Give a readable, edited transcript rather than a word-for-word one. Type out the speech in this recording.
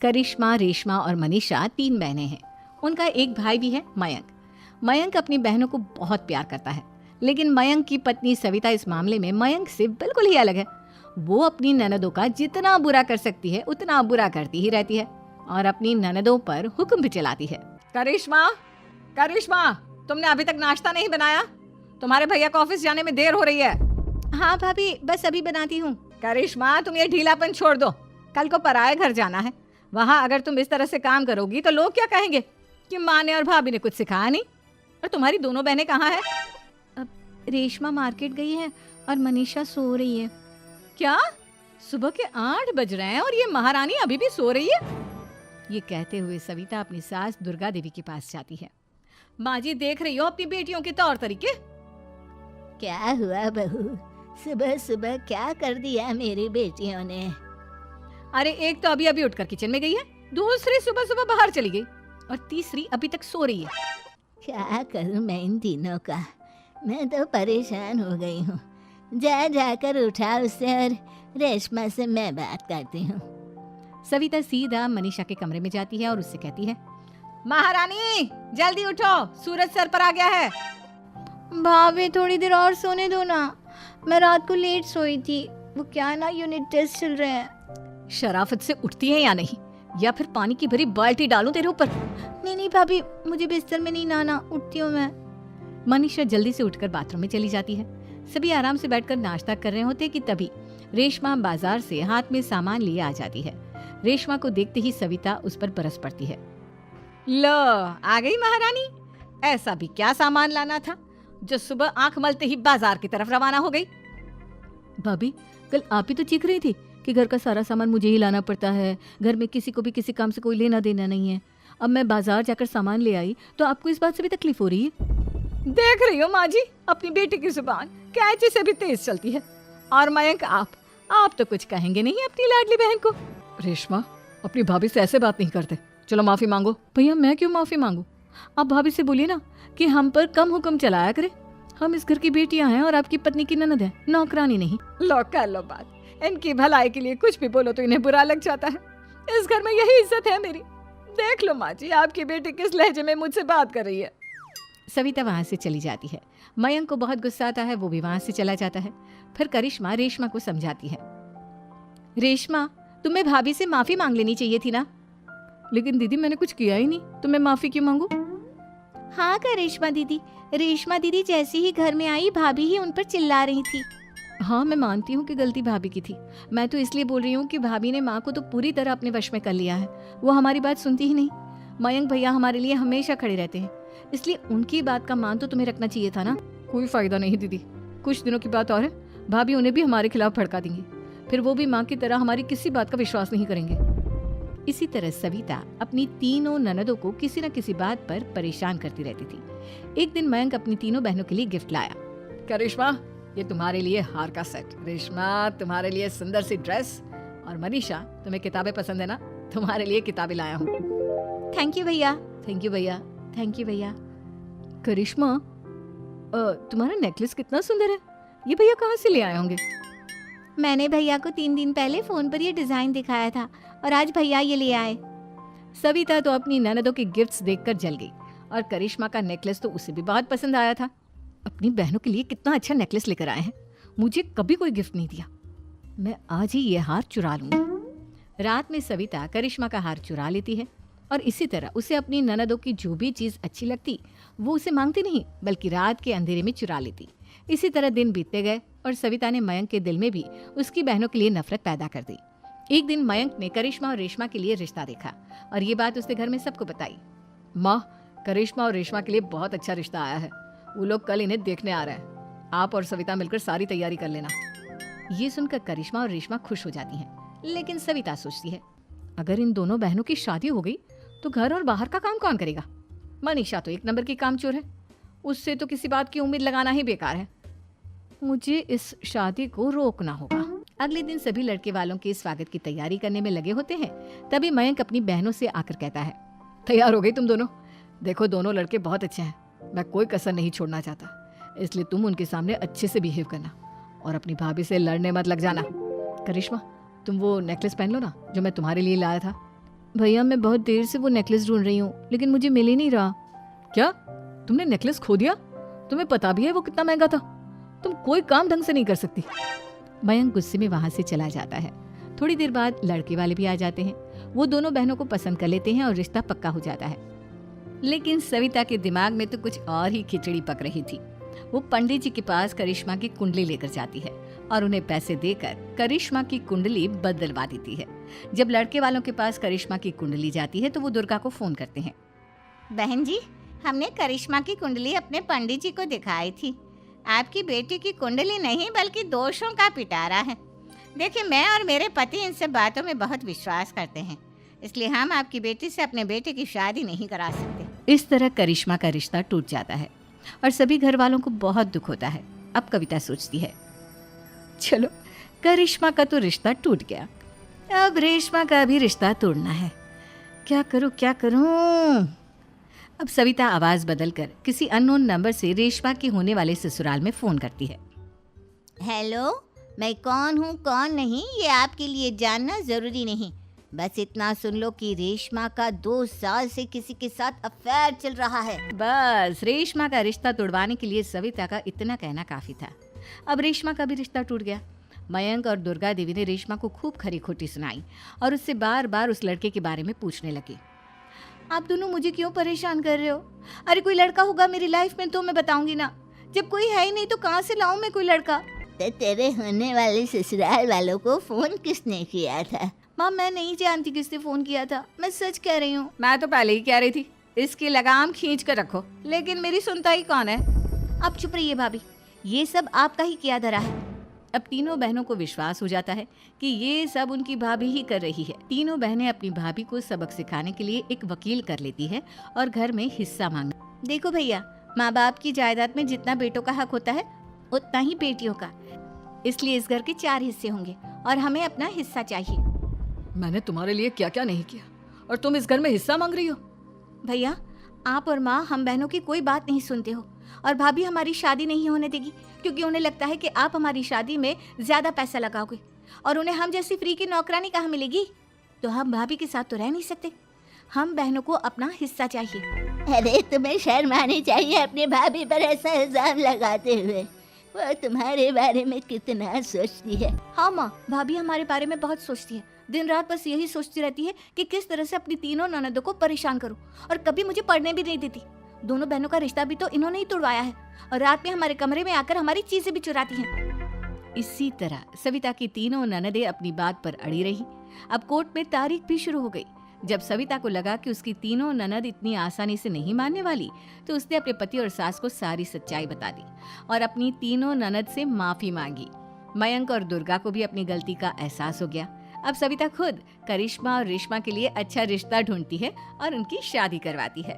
करिश्मा, रेशमा और मनीषा 3 बहनें हैं। उनका एक भाई भी है, मयंक। मयंक अपनी बहनों को बहुत प्यार करता है, लेकिन मयंक की पत्नी सविता इस मामले में मयंक से बिल्कुल ही अलग है। वो अपनी ननदों का जितना बुरा कर सकती है उतना बुरा करती ही रहती है और अपनी ननदों पर हुक्म भी चलाती है। करिश्मा, करिश्मा, तुमने अभी तक नाश्ता नहीं बनाया? तुम्हारे भैया को ऑफिस जाने में देर हो रही है। हाँ भाभी, बस अभी बनाती हूँ। करिश्मा, तुम ये ढीलापन छोड़ दो। कल को पराए घर जाना है। वहाँ अगर तुम इस तरह से काम करोगी तो लोग क्या कहेंगे कि माँ ने और भाभी ने कुछ सिखाया नहीं। और तुम्हारी दोनों बहनें कहाँ हैं? अब रेशमा मार्केट गई है और मनीषा सो रही है। क्या? सुबह के 8 बज रहे हैं और ये महारानी अभी भी सो रही है? ये कहते हुए सविता अपनी सास दुर्गा देवी के पास जाती है। माँ जी, देख रही हो अपनी बेटियों के तौर तरीके? क्या हुआ बहू, सुबह सुबह क्या कर दिया मेरी बेटियों ने? अरे एक तो अभी अभी उठकर किचन में गई है, दूसरी सुबह सुबह बाहर चली गई और तीसरी अभी तक सो रही है। क्या करूं मैं इन तीनों का, मैं तो परेशान हो गई हूँ। जा जाकर उठा उसे और रेशमा से मैं बात करती हूँ। सविता सीधा मनीषा के कमरे में जाती है और उससे कहती है, महारानी जल्दी उठो, सूरज सर पर आ गया है। भाभी थोड़ी देर और सोने दो ना, मैं रात को लेट सोई थी। वो क्या ना, यूनिट टेस्ट चल रहे हैं। शराफत से उठती है या नहीं, या फिर पानी की भरी बाल्टी डालूं तेरे ऊपर? नहीं भाभी, मुझे बिस्तर में नहीं नहाना, उठती हूँ मैं। मनीषा जल्दी से उठकर बाथरूम में चली जाती है। सभी आराम से बैठकर नाश्ता कर रहे होते कि तभी रेशमा बाजार से हाथ में सामान लिए आ जाती है। रेशमा को देखते ही सविता उस पर बरस पड़ती है। लो, आ गई महारानी। ऐसा भी क्या सामान लाना था जो सुबह आंख मलते ही बाजार की तरफ रवाना हो गई? भाभी, कल आप ही तो चीख रही थी कि घर का सारा सामान मुझे ही लाना पड़ता है, घर में किसी को भी किसी काम से कोई लेना देना नहीं है। अब मैं बाजार जाकर सामान ले आई तो आपको इस बात से भी तकलीफ हो रही है? देख रही हो माँ जी, अपनी बेटी की जुबान कैंची से भी तेज चलती है। और मयंक, आप तो कुछ कहेंगे नहीं अपनी लाडली बहन को? रेशमा, अपनी भाभी से ऐसे बात नहीं करते। चलो माफी मांगो। भैया, मैं क्यों माफी मांगू? आप भाभी से बोलिए ना कि हम पर कम हुक्म चलाया करे। हम इस घर की बेटियां हैं और आपकी पत्नी की ननद है, नौकरानी नहीं। लो कर लो बात, इनकी भलाई के लिए कुछ भी बोलो तो इन्हें बुरा लग जाता है। इस घर में यही इज्जत है मेरी। देख लो माँ जी, आपकी बेटी किस लहजे में मुझसे बात कर रही है। सविता वहां से चली जाती है। मयंक को बहुत गुस्सा आता है, वो भी वहां से चला जाता है। फिर करिश्मा रेशमा को समझाती है, रेशमा, तुम्हें भाभी से माफी मांग लेनी चाहिए थी ना। लेकिन दीदी, मैंने कुछ किया ही नहीं तो मैं माफी क्यों मांगू? हाँ रेशमा दीदी जैसे ही घर में आई, भाभी ही उन पर चिल्ला रही थी। हाँ, मैं मानती हूँ कि गलती भाभी की थी। मैं तो इसलिए बोल रही हूँ कि भाभी ने माँ को तो पूरी तरह अपने वश में कर लिया है। वो हमारी बात सुनती ही नहीं। मयंक भैया हमारे लिए हमेशा खड़े रहते हैं, इसलिए उनकी बात का मान तो तुम्हें रखना चाहिए था ना। कोई फायदा नहीं दीदी, कुछ दिनों की बात और है, भाभी उन्हें भी हमारे खिलाफ भड़का देंगी। फिर वो भी माँ की तरह हमारी किसी बात का विश्वास नहीं करेंगे। इसी तरह सविता अपनी तीनों ननदों को किसी न किसी बात पर परेशान करती रहती थी। एक दिन मयंक अपनी तीनों बहनों के लिए गिफ्ट लाया। करिश्मा, ये तुम्हारे लिए हार का सेट। रेशमा, तुम्हारे लिए सुंदर सी ड्रेस। और मनीषा, तुम्हें किताबें पसंद है ना, तुम्हारे लिए किताबें लाया हूँ। थैंक यू भैया। थैंक यू भैया। थैंक यू भैया। करिश्मा, तुम्हारा नेकलेस कितना सुंदर है, ये भैया कहाँ से ले आए होंगे? मैंने भैया को 3 दिन पहले फोन पर ये डिजाइन दिखाया था और आज भैया ये ले आए। सविता तो अपनी ननदों के गिफ्ट्स देखकर जल गई और करिश्मा का नेकलेस तो उसे भी बहुत पसंद आया था। अपनी बहनों के लिए कितना अच्छा नेकलेस लेकर आए हैं, मुझे कभी कोई गिफ्ट नहीं दिया। मैं आज ही ये हार चुरा लूंगी। रात में सविता करिश्मा का हार चुरा लेती है और इसी तरह उसे अपनी ननदों की जो भी चीज अच्छी लगती वो उसे मांगती नहीं, बल्कि रात के अंधेरे में चुरा लेती। इसी तरह दिन बीतते गए और सविता ने मयंक के दिल में भी उसकी बहनों के लिए नफरत पैदा कर दी। एक दिन मयंक ने करिश्मा और रेशमा के लिए रिश्ता देखा और ये बात उसने घर में सबको बताई। माँ, करिश्मा और रेशमा के लिए बहुत अच्छा रिश्ता आया है, वो लोग कल इन्हें देखने आ रहे हैं। आप और सविता मिलकर सारी तैयारी कर लेना। ये सुनकर करिश्मा और रेशमा खुश हो जाती हैं, लेकिन सविता सोचती है, अगर इन दोनों बहनों की शादी हो गई तो घर और बाहर का काम कौन करेगा? मनीषा तो 1 नंबर की कामचोर है, उससे तो किसी बात की उम्मीद लगाना ही बेकार है। मुझे इस शादी को रोकना होगा। अगले दिन सभी लड़के वालों के स्वागत की तैयारी करने में लगे होते हैं। तभी मयंक अपनी बहनों से आकर कहता है, तैयार हो गई तुम दोनों? देखो, दोनों लड़के बहुत अच्छे हैं, मैं कोई कसर नहीं छोड़ना चाहता, इसलिए तुम उनके सामने अच्छे से बिहेव करना और अपनी भाभी से लड़ने मत लग जाना। करिश्मा, तुम वो नेकलेस पहन लो ना जो मैं तुम्हारे लिए लाया था। भैया मैं बहुत देर से वो नेकलेस ढूंढ रही हूँ, लेकिन मुझे मिल ही नहीं रहा। क्या तुमने नेकलेस खो दिया? तुम्हें पता भी है वो कितना महंगा था? तुम कोई काम ढंग से नहीं कर सकती। मयंक गुस्से में वहां से चला जाता है। थोड़ी देर बाद लड़के वाले भी आ जाते हैं। वो दोनों बहनों को पसंद कर लेते हैं और रिश्ता पक्का हो जाता है। लेकिन सविता के दिमाग में तो कुछ और ही खिचड़ी पक रही थी। वो पंडित जी के पास करिश्मा की कुंडली लेकर जाती है और उन्हें पैसे देकर करिश्मा की कुंडली बदलवा देती है। जब लड़के वालों के पास करिश्मा की कुंडली जाती है तो वो दुर्गा को फोन करते हैं। बहन जी, हमने करिश्मा की कुंडली अपने पंडित जी को दिखाई थी। आपकी बेटी की कुंडली नहीं बल्कि दोषों का पिटारा है। देखिए, मैं और मेरे पति इन सब बातों में बहुत विश्वास करते हैं, इसलिए हम आपकी बेटी से अपने बेटे की शादी नहीं करा सकते। इस तरह करिश्मा का रिश्ता टूट जाता है और सभी घर वालों को बहुत दुख होता है। अब कविता सोचती है, चलो करिश्मा का तो रिश्ता टूट गया, अब रेशमा का भी रिश्ता तोड़ना है। क्या करूं? अब सविता आवाज बदलकर किसी अननोन नंबर से रेशमा के होने वाले ससुराल में फोन करती है। हेलो, मैं कौन हूँ कौन नहीं ये आपके लिए जानना जरूरी नहीं। बस इतना सुन लो कि रेशमा का 2 साल से किसी के साथ अफेयर चल रहा है। बस रेशमा का रिश्ता तोड़वाने के लिए सविता का इतना कहना काफी था। अब रेशमा का भी रिश्ता टूट गया। मयंक और दुर्गा देवी ने रेशमा को खूब खरी खोटी सुनाई और उससे बार बार उस लड़के के बारे में पूछने लगे। आप दोनों मुझे क्यों परेशान कर रहे हो? अरे कोई लड़का होगा मेरी लाइफ में तो मैं बताऊंगी ना। जब कोई है ही नहीं तो कहाँ से लाऊं मैं कोई लड़का? तो तेरे होने वाले ससुराल वालों को फोन किसने किया था? माँ, मैं नहीं जानती किसने फोन किया था, मैं सच कह रही हूँ। मैं तो पहले ही कह रही थी इसकी लगाम खींच कर रखो, लेकिन मेरी सुनता ही कौन है। अब चुप रहिए भाभी, ये सब आपका ही किया धरा है। अब तीनों बहनों को विश्वास हो जाता है कि ये सब उनकी भाभी ही कर रही है। तीनों बहनें अपनी भाभी को सबक सिखाने के लिए एक वकील कर लेती है और घर में हिस्सा मांग। देखो भैया, माँ बाप की जायदाद में जितना बेटों का हक होता है उतना ही बेटियों का, इसलिए इस घर के 4 हिस्से होंगे और हमें अपना हिस्सा चाहिए। मैंने तुम्हारे लिए क्या क्या नहीं किया और तुम इस घर में हिस्सा मांग रही हो? भैया, आप और माँ हम बहनों की कोई बात नहीं सुनते हो और भाभी हमारी शादी नहीं होने देगी क्योंकि उन्हें लगता है कि आप हमारी शादी में ज्यादा पैसा लगाओगे और उन्हें हम जैसी फ्री की नौकरानी कहाँ मिलेगी। तो हम भाभी के साथ तो रह नहीं सकते, हम बहनों को अपना हिस्सा चाहिए। अरे तुम्हें शर्म आनी चाहिए अपनी भाभी पर ऐसा इल्जाम लगाते हुए। वो तुम्हारे बारे में कितना सोचती है। हाँ माँ, भाभी हमारे बारे में बहुत सोचती है। दिन रात बस यही सोचती रहती है कि किस तरह से अपनी तीनों ननदों को परेशान करूं और कभी मुझे पढ़ने भी नहीं देती। दोनों बहनों का रिश्ता भी तो इन्होंने ही तोड़वाया है और रात में हमारे कमरे में आकर हमारी चीजें भी चुराती हैं। इसी तरह सविता की तीनों ननदें अपनी बात पर अड़ी रही। अब कोर्ट में तारीख भी शुरू हो गई। जब सविता को लगा कि उसकी तीनों ननद इतनी आसानी से नहीं मानने वाली, तो उसने अपने पति और सास को सारी सच्चाई बता दी और अपनी तीनों ननद से माफी मांगी। मयंक और दुर्गा को भी अपनी गलती का एहसास हो गया। अब सविता खुद करिश्मा और रेशमा के लिए अच्छा रिश्ता ढूंढती है और उनकी शादी करवाती है।